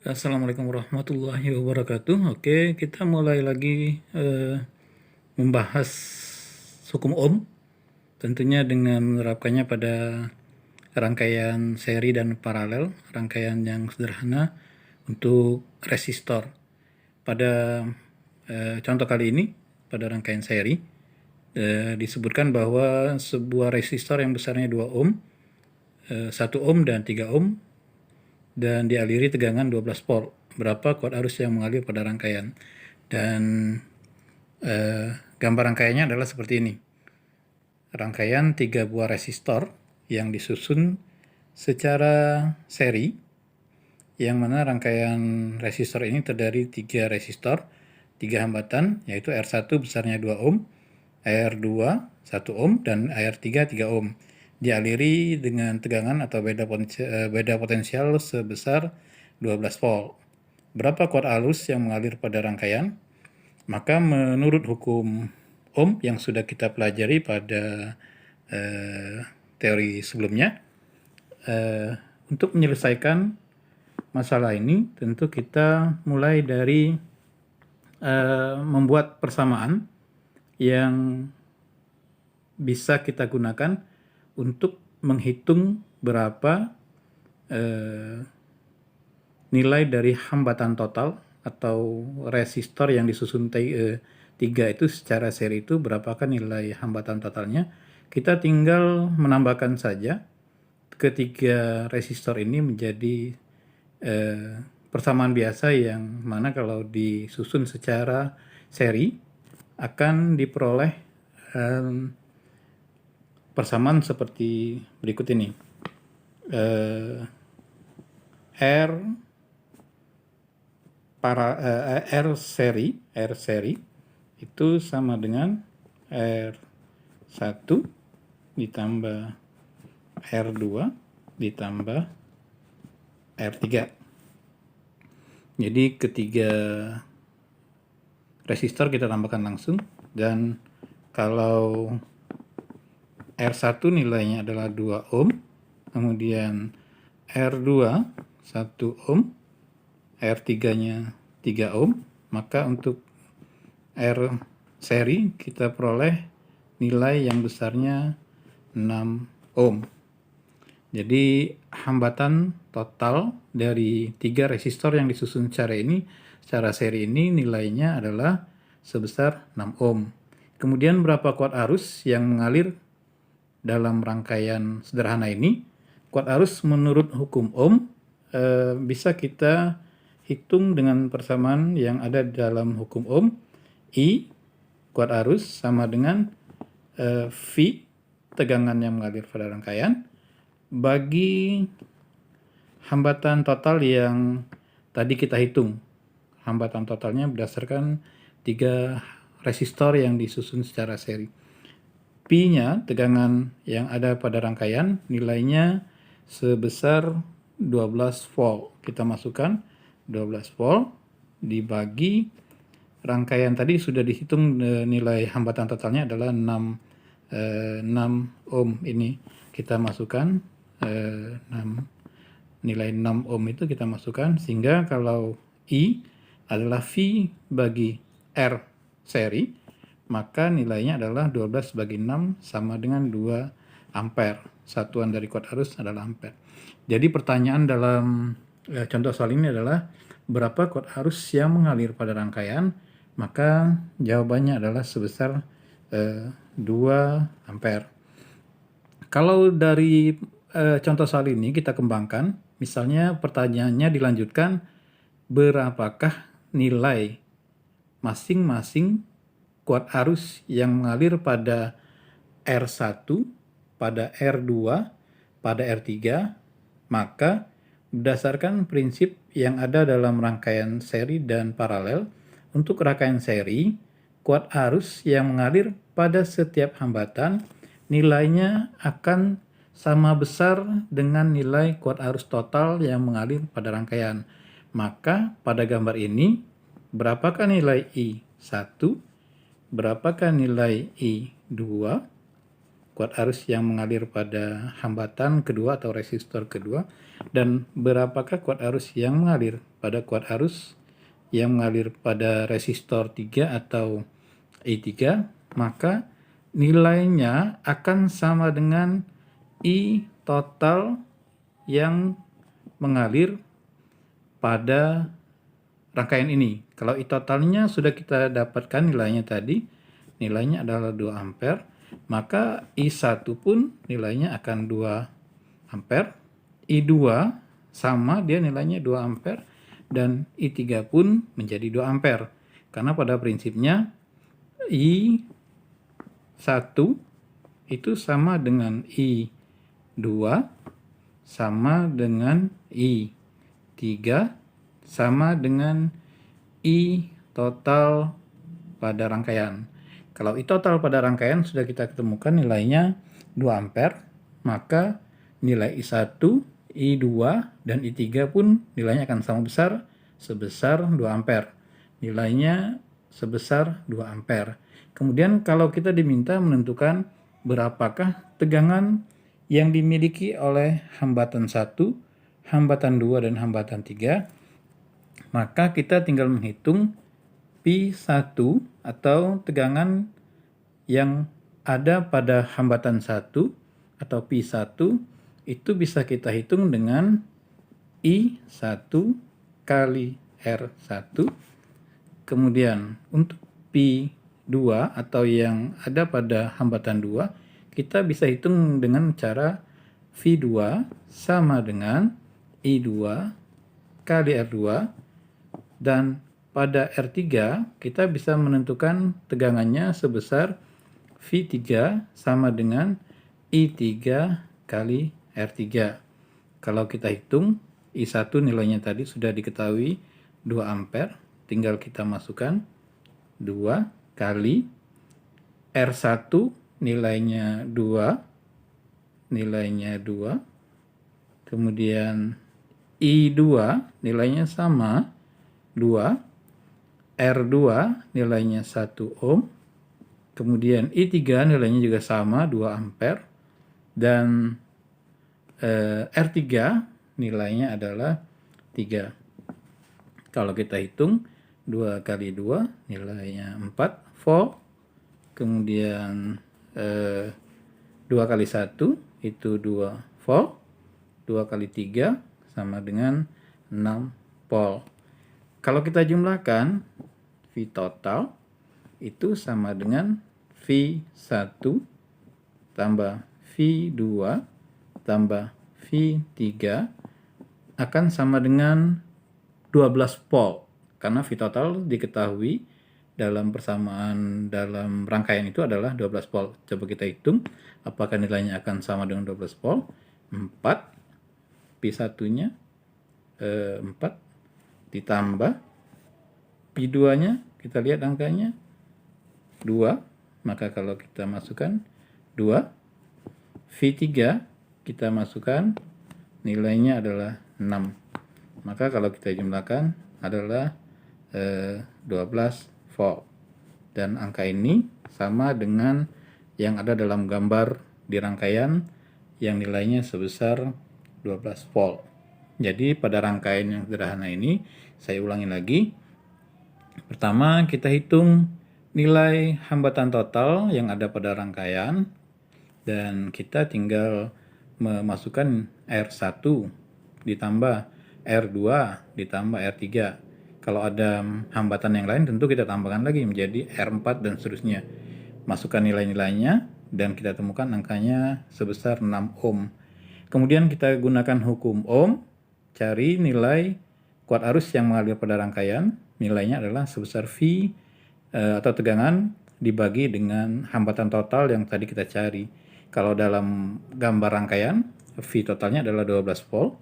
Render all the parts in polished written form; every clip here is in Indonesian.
Assalamualaikum warahmatullahi wabarakatuh. Oke, kita mulai lagi membahas hukum ohm, tentunya dengan menerapkannya pada rangkaian seri dan paralel, rangkaian yang sederhana untuk resistor. Pada contoh kali ini, pada rangkaian seri, disebutkan bahwa sebuah resistor yang besarnya 2 ohm, 1 ohm dan 3 ohm, dan dialiri tegangan 12 volt. Berapa kuat arus yang mengalir pada rangkaian? Dan gambar rangkaiannya adalah seperti ini. Rangkaian 3 buah resistor yang disusun secara seri, yang mana rangkaian resistor ini terdiri 3 resistor, 3 hambatan, yaitu R1 besarnya 2 ohm, R2 1 ohm, dan R3 3 ohm. Dialiri dengan tegangan atau beda potensial sebesar 12 volt. Berapa kuat arus yang mengalir pada rangkaian? Maka menurut hukum Ohm yang sudah kita pelajari pada teori sebelumnya, untuk menyelesaikan masalah ini tentu kita mulai dari membuat persamaan yang bisa kita gunakan untuk menghitung berapa nilai dari hambatan total atau resistor yang disusun 3 itu secara seri itu berapakah nilai hambatan totalnya. Kita tinggal menambahkan saja ketiga resistor ini menjadi persamaan biasa yang mana kalau disusun secara seri akan diperoleh persamaan seperti berikut ini. R seri itu sama dengan R1 ditambah R2 ditambah R3. Jadi ketiga resistor kita tambahkan langsung, dan kalau R1 nilainya adalah 2 ohm, kemudian R2 1 ohm, R3-nya 3 ohm, maka untuk R seri kita peroleh nilai yang besarnya 6 ohm. Jadi hambatan total dari 3 resistor yang disusun secara seri ini nilainya adalah sebesar 6 ohm. Kemudian berapa kuat arus yang mengalir dalam rangkaian sederhana ini? Kuat arus menurut hukum Ohm bisa kita hitung dengan persamaan yang ada dalam hukum Ohm. I, kuat arus, sama dengan V, tegangan yang mengalir pada rangkaian, bagi hambatan total yang tadi kita hitung. Hambatan totalnya berdasarkan 3 resistor yang disusun secara seri. P-nya, tegangan yang ada pada rangkaian, nilainya sebesar 12 volt. Kita masukkan 12 volt dibagi rangkaian tadi sudah dihitung nilai hambatan totalnya adalah 6 ohm. Ini kita masukkan 6, nilai 6 ohm itu kita masukkan, sehingga kalau I adalah V bagi R seri, maka nilainya adalah 12 bagi 6 sama dengan 2 ampere. Satuan dari kuat arus adalah ampere. Jadi pertanyaan dalam contoh soal ini adalah berapa kuat arus yang mengalir pada rangkaian, maka jawabannya adalah sebesar 2 ampere. Kalau dari contoh soal ini kita kembangkan, misalnya pertanyaannya dilanjutkan, berapakah nilai masing-masing kuat arus yang mengalir pada R1, pada R2, pada R3, maka berdasarkan prinsip yang ada dalam rangkaian seri dan paralel, untuk rangkaian seri, kuat arus yang mengalir pada setiap hambatan nilainya akan sama besar dengan nilai kuat arus total yang mengalir pada rangkaian. Maka pada gambar ini, berapakah nilai I1, berapakah nilai I2, kuat arus yang mengalir pada hambatan kedua atau resistor kedua, Dan berapakah kuat arus yang mengalir? Pada kuat arus yang mengalir pada resistor 3 atau I3, maka nilainya akan sama dengan I total yang mengalir pada rangkaian ini. Kalau I totalnya sudah kita dapatkan nilainya tadi, nilainya adalah 2 ampere, maka I1 pun nilainya akan 2 ampere, I2 sama dia nilainya 2 ampere, dan I3 pun menjadi 2 ampere. Karena pada prinsipnya I1 itu sama dengan I2 sama dengan I3 sama dengan I total pada rangkaian. Kalau I total pada rangkaian sudah kita ketemukan nilainya 2 ampere, maka nilai I1, I2, dan I3 pun nilainya akan sama besar sebesar 2 ampere. Nilainya sebesar 2 ampere. Kemudian kalau kita diminta menentukan berapakah tegangan yang dimiliki oleh hambatan 1, hambatan 2, dan hambatan 3, maka kita tinggal menghitung P1 atau tegangan yang ada pada hambatan 1 atau P1 itu bisa kita hitung dengan I1 kali R1. Kemudian untuk P2 atau yang ada pada hambatan 2, kita bisa hitung dengan cara V2 sama dengan I2 kali R2, dan pada R3 kita bisa menentukan tegangannya sebesar V3 sama dengan I3 kali R3. Kalau kita hitung, I1 nilainya tadi sudah diketahui 2 ampere, tinggal kita masukkan 2 kali R1 nilainya 2, kemudian I2 nilainya sama 2, R2 nilainya 1 ohm, kemudian I3 nilainya juga sama 2 ampere, dan R3 nilainya adalah 3. Kalau kita hitung 2 kali 2 nilainya 4 volt, kemudian 2 kali 1 itu 2 volt, 2 kali 3 sama dengan 6 volt. Kalau kita jumlahkan, V total itu sama dengan V1 tambah V2 tambah V3 akan sama dengan 12 volt. Karena V total diketahui dalam persamaan dalam rangkaian itu adalah 12 volt. Coba kita hitung apakah nilainya akan sama dengan 12 volt. 4 P1-nya 4 ditambah P2-nya, kita lihat angkanya 2, maka kalau kita masukkan 2, V3 kita masukkan nilainya adalah 6, maka kalau kita jumlahkan adalah 12 volt, dan angka ini sama dengan yang ada dalam gambar di rangkaian yang nilainya sebesar 12 volt. Jadi pada rangkaian yang sederhana ini, saya ulangi lagi. Pertama, kita hitung nilai hambatan total yang ada pada rangkaian, dan kita tinggal memasukkan R1 ditambah R2 ditambah R3. Kalau ada hambatan yang lain tentu kita tambahkan lagi menjadi R4 dan seterusnya. Masukkan nilai-nilainya dan kita temukan angkanya sebesar 6 ohm. Kemudian kita gunakan hukum ohm, cari nilai kuat arus yang mengalir pada rangkaian. Nilainya adalah sebesar V atau tegangan dibagi dengan hambatan total yang tadi kita cari. Kalau dalam gambar rangkaian, V totalnya adalah 12 volt.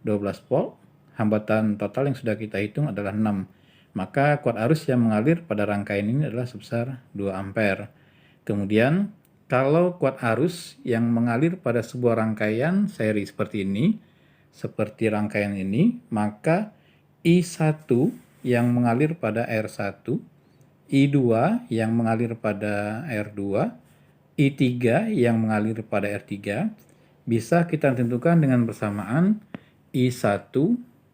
12 volt, hambatan total yang sudah kita hitung adalah 6. Maka kuat arus yang mengalir pada rangkaian ini adalah sebesar 2 ampere. Kemudian, kalau kuat arus yang mengalir pada sebuah rangkaian seri seperti ini, seperti rangkaian ini, maka I1 yang mengalir pada R1, I2 yang mengalir pada R2, I3 yang mengalir pada R3, bisa kita tentukan dengan bersamaan I1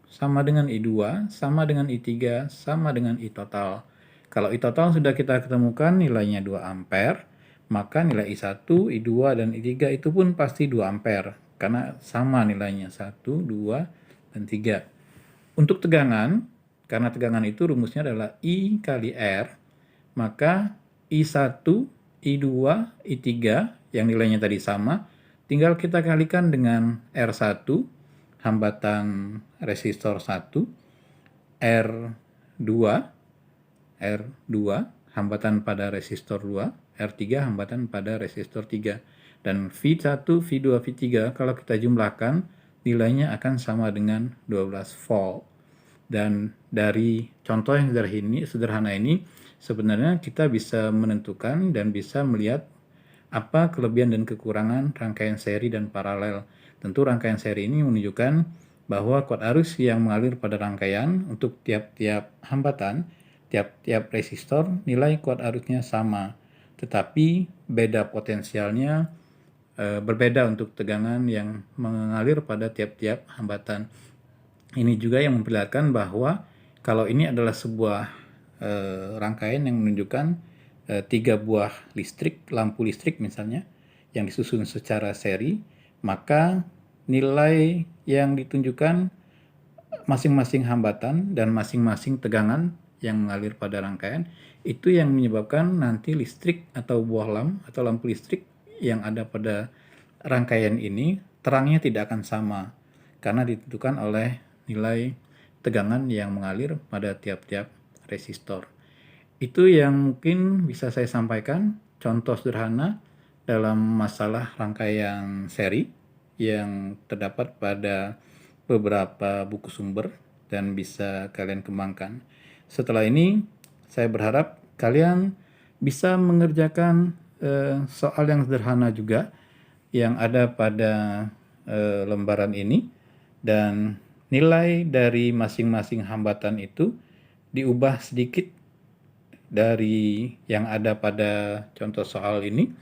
sama dengan I2 sama dengan I3 sama dengan I total. Kalau I total sudah kita ketemukan nilainya 2 ampere, maka nilai I1, I2, dan I3 itu pun pasti 2 ampere karena sama nilainya 1, 2, dan 3. Untuk tegangan, karena tegangan itu rumusnya adalah I kali R, maka I1, I2, I3 yang nilainya tadi sama, tinggal kita kalikan dengan R1, hambatan resistor 1, R2, hambatan pada resistor 2, R3 hambatan pada resistor 3. Dan V1, V2, V3 kalau kita jumlahkan nilainya akan sama dengan 12 volt. Dan dari contoh yang sederhana ini sebenarnya kita bisa menentukan dan bisa melihat apa kelebihan dan kekurangan rangkaian seri dan paralel. Tentu rangkaian seri ini menunjukkan bahwa kuat arus yang mengalir pada rangkaian untuk tiap-tiap hambatan, tiap-tiap resistor nilai kuat arusnya sama, tetapi beda potensialnya berbeda untuk tegangan yang mengalir pada tiap-tiap hambatan. Ini juga yang memperlihatkan bahwa kalau ini adalah sebuah rangkaian yang menunjukkan 3 buah lampu listrik misalnya, yang disusun secara seri, maka nilai yang ditunjukkan masing-masing hambatan dan masing-masing tegangan yang mengalir pada rangkaian, itu yang menyebabkan nanti listrik atau buah atau lampu listrik yang ada pada rangkaian ini terangnya tidak akan sama, karena ditentukan oleh nilai tegangan yang mengalir pada tiap-tiap resistor. Itu yang mungkin bisa saya sampaikan, contoh sederhana dalam masalah rangkaian seri yang terdapat pada beberapa buku sumber dan bisa kalian kembangkan. Setelah ini, saya berharap kalian bisa mengerjakan soal yang sederhana juga yang ada pada lembaran ini, dan nilai dari masing-masing hambatan itu diubah sedikit dari yang ada pada contoh soal ini.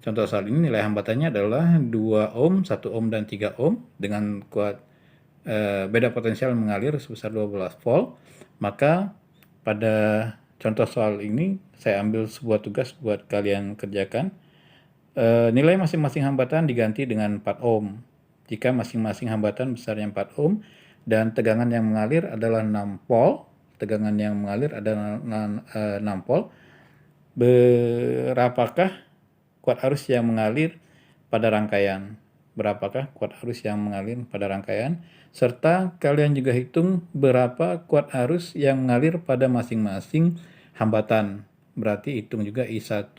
Contoh soal ini nilai hambatannya adalah 2 ohm, 1 ohm, dan 3 ohm dengan kuat beda potensial mengalir sebesar 12 volt. Maka pada contoh soal ini saya ambil sebuah tugas buat kalian kerjakan. Nilai masing-masing hambatan diganti dengan 4 ohm. Jika masing-masing hambatan besarnya 4 ohm dan tegangan yang mengalir adalah 6 volt, tegangan yang mengalir adalah 6 volt, berapakah kuat arus yang mengalir pada rangkaian? Berapakah kuat arus yang mengalir pada rangkaian? Serta kalian juga hitung berapa kuat arus yang mengalir pada masing-masing hambatan. Berarti hitung juga I1,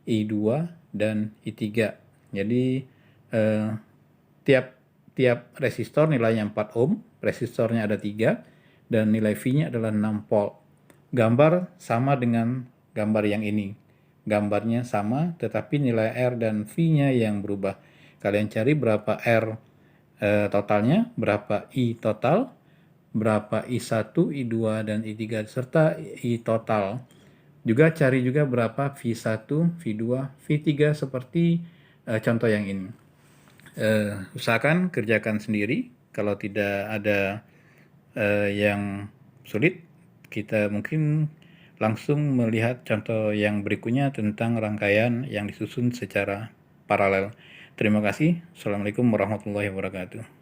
I2, dan I3. Jadi tiap resistor nilainya 4 ohm, resistornya ada 3, dan nilai V-nya adalah 6 volt. Gambar sama dengan gambar yang ini. Gambarnya sama, tetapi nilai R dan V-nya yang berubah. Kalian cari berapa R totalnya, berapa I total, berapa I1, I2, dan I3, serta I total. Juga cari juga berapa V1, V2, V3 seperti contoh yang ini. Usahakan kerjakan sendiri. Kalau tidak ada yang sulit, kita mungkin langsung melihat contoh yang berikutnya tentang rangkaian yang disusun secara paralel. Terima kasih. Assalamualaikum warahmatullahi wabarakatuh.